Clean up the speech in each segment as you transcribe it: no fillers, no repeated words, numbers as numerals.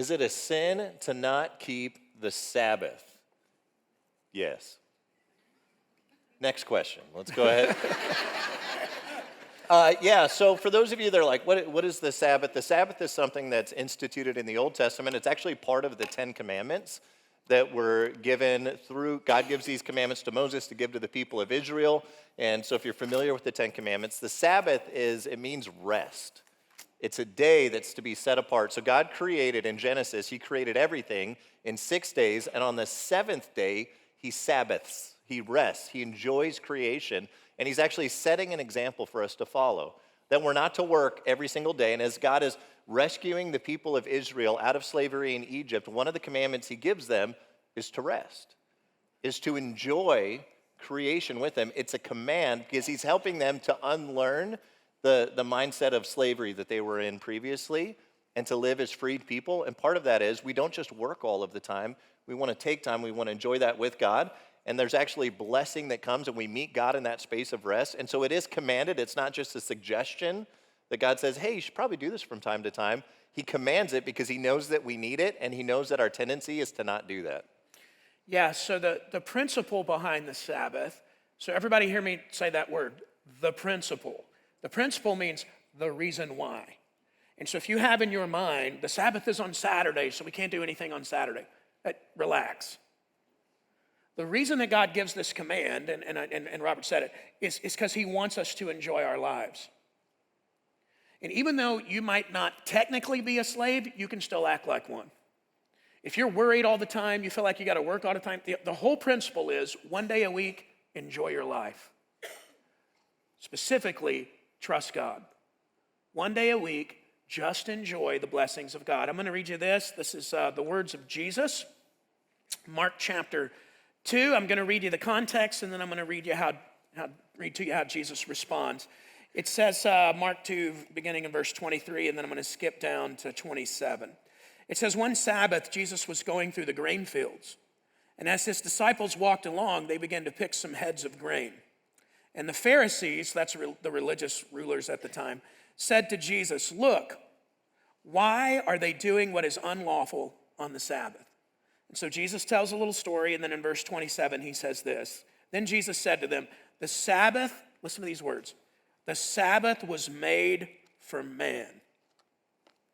Is it a sin to not keep the Sabbath? Yes. Next question. Let's go ahead. So for those of you that are like, what is the Sabbath? The Sabbath is something that's instituted in the Old Testament. It's actually part of the Ten Commandments that were given through, God gives these commandments to Moses to give to the people of Israel. And so if you're familiar with the Ten Commandments, the Sabbath it means rest. It's a day that's to be set apart. So God created in Genesis, he created everything in 6 days. And on the seventh day, he Sabbaths. He rests. He enjoys creation. And he's actually setting an example for us to follow, that we're not to work every single day. And as God is rescuing the people of Israel out of slavery in Egypt, one of the commandments he gives them is to rest, is to enjoy creation with them. It's a command because he's helping them to unlearn the mindset of slavery that they were in previously and to live as freed people. And part of that is we don't just work all of the time. We want to take time. We want to enjoy that with God. And there's actually blessing that comes, and we meet God in that space of rest. And so it is commanded. It's not just a suggestion that God says, hey, you should probably do this from time to time. He commands it because he knows that we need it, and he knows that our tendency is to not do that. Yeah, so the principle behind the Sabbath, so everybody hear me say that word, the principle. The principle means the reason why. And so if you have in your mind, the Sabbath is on Saturday, so we can't do anything on Saturday, relax. The reason that God gives this command, and Robert said it, is because he wants us to enjoy our lives. And even though you might not technically be a slave, you can still act like one. If you're worried all the time, you feel like you got to work all the time, the whole principle is one day a week, enjoy your life. Specifically, trust God. One day a week, just enjoy the blessings of God. I'm going to read you this. This is the words of Jesus, Mark chapter 2. I'm going to read you the context, and then I'm going to read to you how Jesus responds. It says, Mark 2, beginning in verse 23, and then I'm going to skip down to 27. It says, one Sabbath, Jesus was going through the grain fields, and as his disciples walked along, they began to pick some heads of grain. And the Pharisees, that's the religious rulers at the time, said to Jesus, look, why are they doing what is unlawful on the Sabbath? And so Jesus tells a little story, and then in verse 27, he says this. Then Jesus said to them, the Sabbath, listen to these words, the Sabbath was made for man.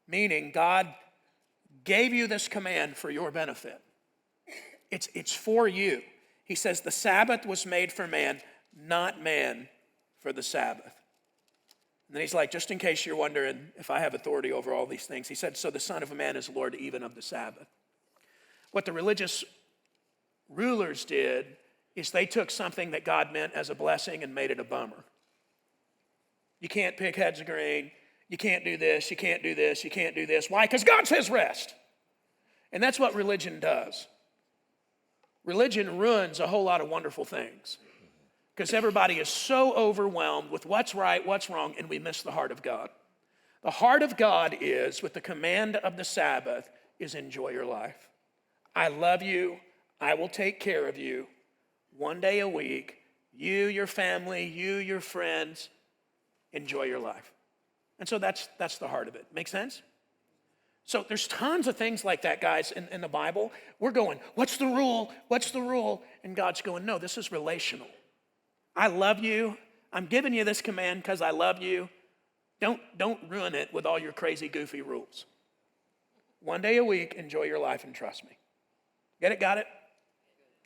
Meaning God gave you this command for your benefit. It's for you. He says the Sabbath was made for man, not man for the Sabbath. And then he's like, just in case you're wondering if I have authority over all these things, he said, so the Son of Man is Lord even of the Sabbath. What the religious rulers did is they took something that God meant as a blessing and made it a bummer. You can't pick heads of grain. You can't do this. You can't do this. You can't do this. Why? Because God says rest. And that's what religion does. Religion ruins a whole lot of wonderful things because everybody is so overwhelmed with what's right, what's wrong, and we miss the heart of God. The heart of God is, with the command of the Sabbath, is enjoy your life. I love you. I will take care of you. One day a week, you, your family, you, your friends, enjoy your life. And so that's the heart of it. Make sense? So there's tons of things like that, guys, in the Bible. We're going, what's the rule? What's the rule? And God's going, no, this is relational. I love you. I'm giving you this command because I love you. Don't ruin it with all your crazy, goofy rules. One day a week, enjoy your life and trust me. Get it? Got it?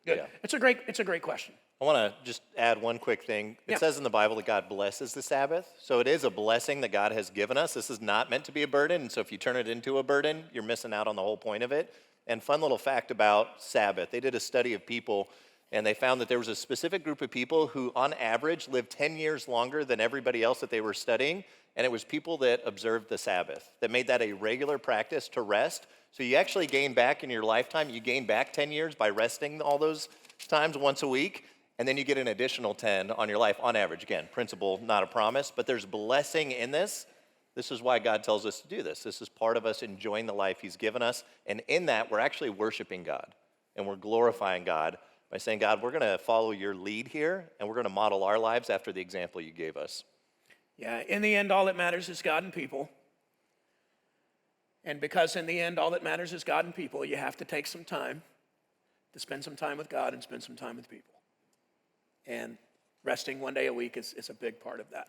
Good. Yeah. It's a great question. I want to just add one quick thing. It says in the Bible that God blesses the Sabbath. So it is a blessing that God has given us. This is not meant to be a burden. And so if you turn it into a burden, you're missing out on the whole point of it. And fun little fact about Sabbath. They did a study of people, and they found that there was a specific group of people who, on average, lived 10 years longer than everybody else that they were studying. And it was people that observed the Sabbath, that made that a regular practice to rest. So you actually gain back in your lifetime, you gain back 10 years by resting all those times once a week. And then you get an additional 10 on your life on average. Again, principle, not a promise, but there's blessing in this. This is why God tells us to do this. This is part of us enjoying the life he's given us. And in that, we're actually worshiping God. And we're glorifying God by saying, God, we're going to follow your lead here, and we're going to model our lives after the example you gave us. Yeah, in the end, all that matters is God and people. And because in the end, all that matters is God and people, you have to take some time to spend some time with God and spend some time with people. And resting one day a week is a big part of that.